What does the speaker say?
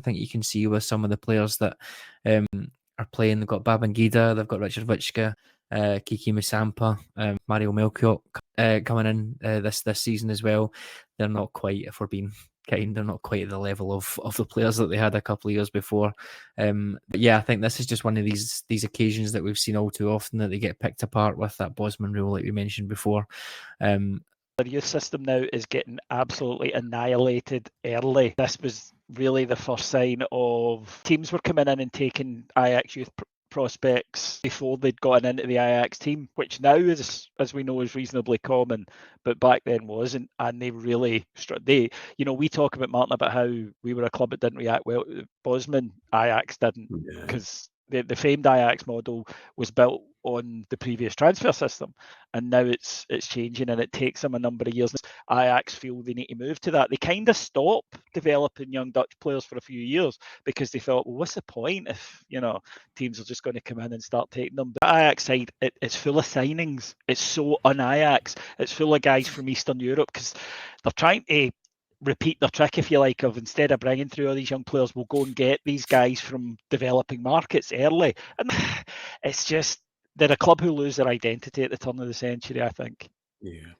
I think you can see with some of the players that are playing. They've got Babangida, they've got Richard Vichka, Kiki Musampa, Mario Melchiot coming in this season as well. They're not quite, if we're being kind, they're not quite at the level of the players that they had a couple of years before. But yeah, I think this is just one of these occasions that we've seen all too often, that they get picked apart with that Bosman rule, like we mentioned before. The youth system now is getting absolutely annihilated early. This was really the first sign of teams were coming in and taking Ajax youth prospects before they'd gotten into the Ajax team, which now is, as we know, is reasonably common, but back then wasn't. And they really, we talk about, Martin, about how we were a club that didn't react well to Bosman. Ajax didn't, because the famed Ajax model was built on the previous transfer system, and now it's changing, and it takes them a number of years. Ajax feel they need to move to that. They kind of stop developing young Dutch players for a few years because they thought, well, what's the point if teams are just going to come in and start taking them? But Ajax side, it's full of signings. It's so un-Ajax. It's full of guys from Eastern Europe, because they're trying to repeat their trick, if you like, of instead of bringing through all these young players, we'll go and get these guys from developing markets early. And it's just, they're a club who lose their identity at the turn of the century, I think. Yeah.